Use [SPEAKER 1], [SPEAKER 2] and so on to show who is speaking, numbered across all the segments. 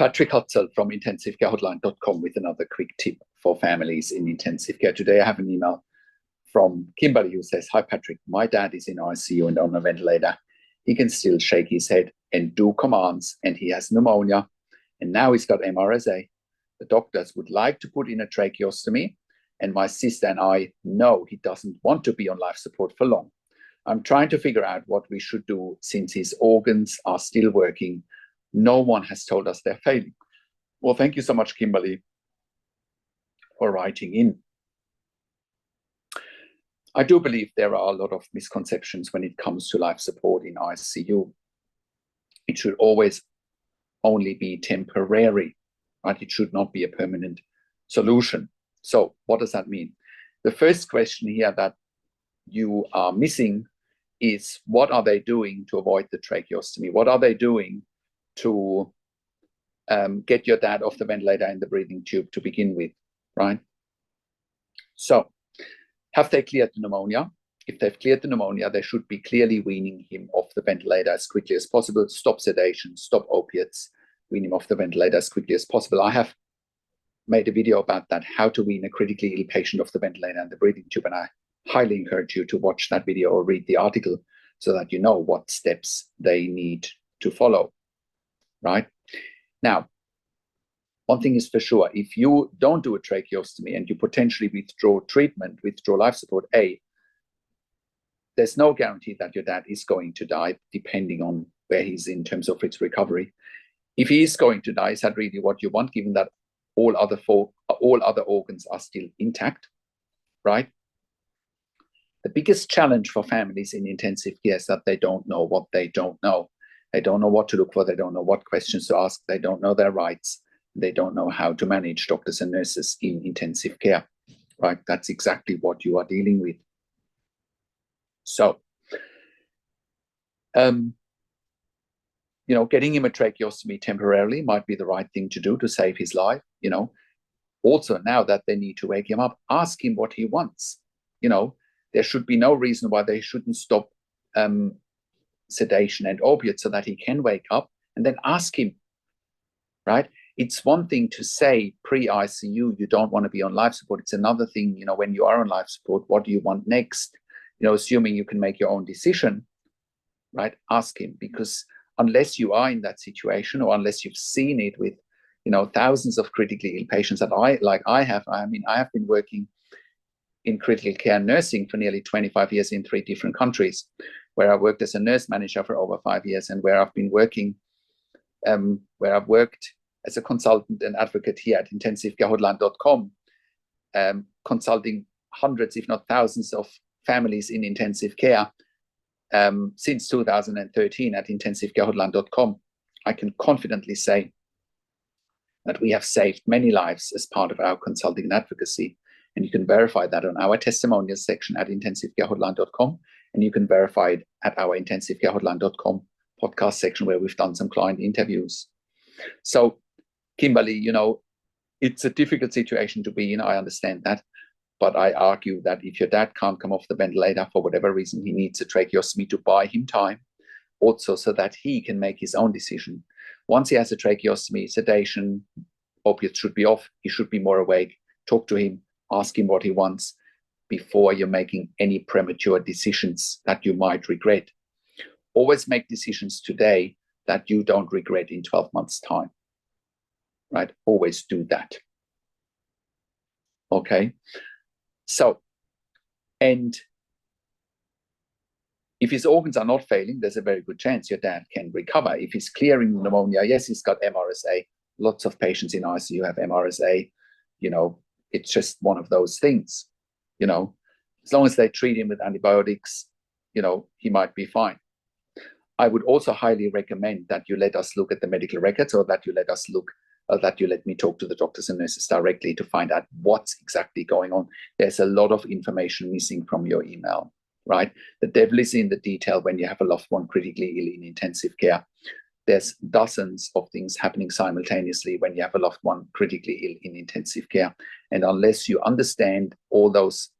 [SPEAKER 1] Patrick Hutzel from intensivcarehotline.com with another quick tip for families in intensive care. Today I have an email from Kimberly who says, "Hi Patrick, my dad is in ICU and on a ventilator. He can still shake his head and do commands, and he has pneumonia, and now he's got MRSA. The doctors would like to put in a tracheostomy, and my sister and I know he doesn't want to be on life support for long. I'm trying to figure out what we should do since his organs are still working. No one has told us they're failing." Well, thank you so much, Kimberly, for writing in. I do believe there are a lot of misconceptions when it comes to life support in ICU. It should always only be temporary, right? It should not be a permanent solution. So what does that mean? The first question here that you are missing is, what are they doing to avoid the tracheostomy? What are they doing to get your dad off the ventilator and the breathing tube to begin with, right? So have they cleared the pneumonia? If they've cleared the pneumonia, they should be clearly weaning him off the ventilator as quickly as possible. Stop sedation, stop opiates, wean him off the ventilator as quickly as possible. I have made a video about that, how to wean a critically ill patient off the ventilator and the breathing tube, and I highly encourage you to watch that video or read the article so that you know what steps they need to follow, right? Now, one thing is for sure, if you don't do a tracheostomy and you potentially withdraw treatment, withdraw life support, there's no guarantee that your dad is going to die, depending on where he's in terms of its recovery. If he is going to die, is that really what you want, given that all other organs are still intact, right? The biggest challenge for families in intensive care is that they don't know what they don't know. They don't know what to look for. They don't know what questions to ask. They don't know their rights. They don't know how to manage doctors and nurses in intensive care, right? That's exactly what you are dealing with. So, getting him a tracheostomy temporarily might be the right thing to do to save his life. Also, now that they need to wake him up, ask him what he wants. There should be no reason why they shouldn't stop sedation and opiates so that he can wake up, and then ask him, right? It's one thing to say pre-ICU, you don't want to be on life support. It's another thing, when you are on life support, what do you want next? Assuming you can make your own decision, right? Ask him, because unless you are in that situation, or unless you've seen it with, thousands of critically ill patients that I have been working in critical care nursing for nearly 25 years in 3 different countries, where I worked as a nurse manager for over 5 years, and where I've been working, where I've worked as a consultant and advocate here at intensivcarehotline.com, consulting hundreds, if not thousands, of families in intensive care since 2013 at intensivcarehotline.com. I can confidently say that we have saved many lives as part of our consulting and advocacy. And you can verify that on our testimonials section at intensivcarehotline.com, and you can verify it at our intensivcarehotline.com podcast section, where we've done some client interviews. So, Kimberly, it's a difficult situation to be in. I understand that. But I argue that if your dad can't come off the ventilator for whatever reason, he needs a tracheostomy to buy him time, also so that he can make his own decision. Once he has a tracheostomy, sedation, opiates should be off. He should be more awake. Talk to him, ask him what he wants before you're making any premature decisions that you might regret. Always make decisions today that you don't regret in 12 months' time, right? Always do that. Okay. So, and if his organs are not failing, there's a very good chance your dad can recover. If he's clearing pneumonia, yes, he's got MRSA. Lots of patients in ICU have MRSA. It's just one of those things. As long as they treat him with antibiotics, he might be fine. I would also highly recommend that you let us look at the medical records, or that you let me talk to the doctors and nurses directly to find out what's exactly going on. There's a lot of information missing from your email, right? The devil is in the detail when you have a loved one critically ill in intensive care. There's dozens of things happening simultaneously when you have a loved one critically ill in intensive care. And unless you understand all those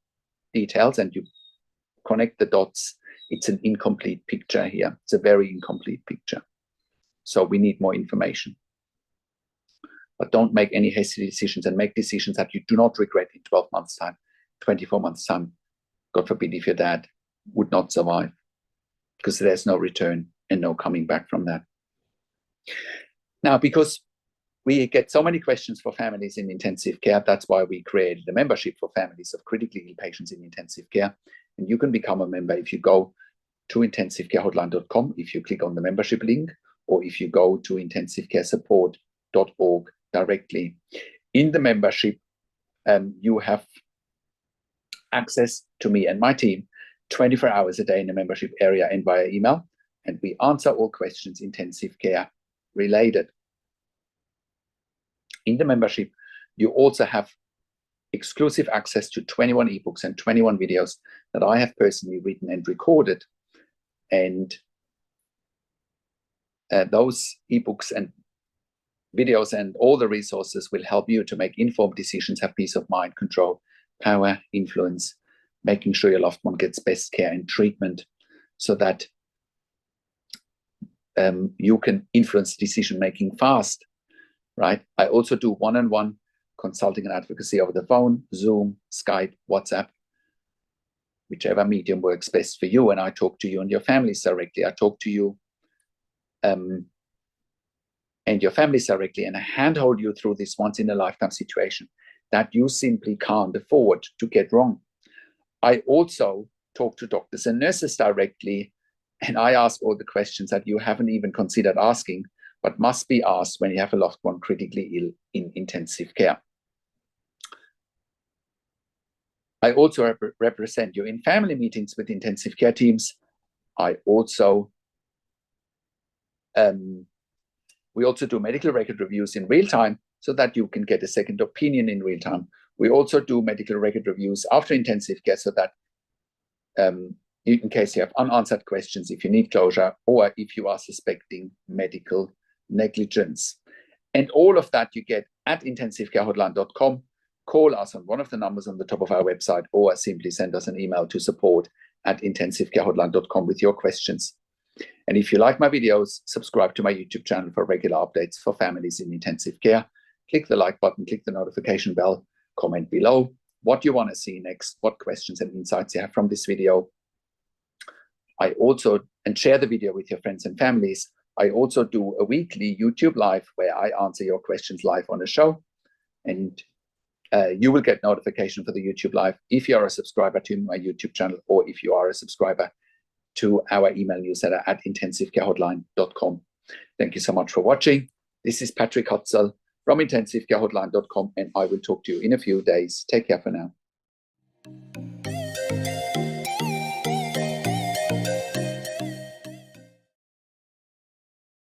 [SPEAKER 1] details and you connect the dots, it's an incomplete picture here. It's a very incomplete picture. So we need more information. but don't make any hasty decisions, and make decisions that you do not regret in 12 months' time, 24 months' time. God forbid if your dad would not survive, because there's no return and no coming back from that. Now, because we get so many questions for families in intensive care, that's why we created a membership for families of critically ill patients in intensive care. And you can become a member if you go to intensivecarehotline.com, if you click on the membership link, or if you go to intensivecaresupport.org directly. In the membership, you have access to me and my team 24 hours a day in the membership area and via email, and we answer all questions intensive care related. In the membership, you also have exclusive access to 21 ebooks and 21 videos that I have personally written and recorded. And those ebooks and videos and all the resources will help you to make informed decisions, have peace of mind, control, power, influence, making sure your loved one gets best care and treatment, so that you can influence decision making fast, right? I also do one-on-one consulting and advocacy over the phone, Zoom, Skype, WhatsApp, whichever medium works best for you. And I talk to you and your families directly. I talk to you and your families directly, and I handhold you through this once-in-a-lifetime situation that you simply can't afford to get wrong. I also talk to doctors and nurses directly, and I ask all the questions that you haven't even considered asking, but must be asked when you have a loved one critically ill in intensive care. I also represent you in family meetings with intensive care teams. I also we also do medical record reviews in real time so that you can get a second opinion in real time. We also do medical record reviews after intensive care so that in case you have unanswered questions, if you need closure, or if you are suspecting medical negligence. And all of that you get at intensivecarehotline.com. Call us on one of the numbers on the top of our website, or simply send us an email to support@intensivecarehotline.com with your questions. And if you like my videos, subscribe to my YouTube channel for regular updates for families in intensive care. Click the like button, click the notification bell, comment below what you want to see next, what questions and insights you have from this video. And share the video with your friends and families. I also do a weekly YouTube live where I answer your questions live on a show. And you will get notification for the YouTube live if you are a subscriber to my YouTube channel, or if you are a subscriber to our email newsletter at intensivecarehotline.com. Thank you so much for watching. This is Patrick Hutzel from intensivecarehotline.com, and I will talk to you in a few days. Take care for now.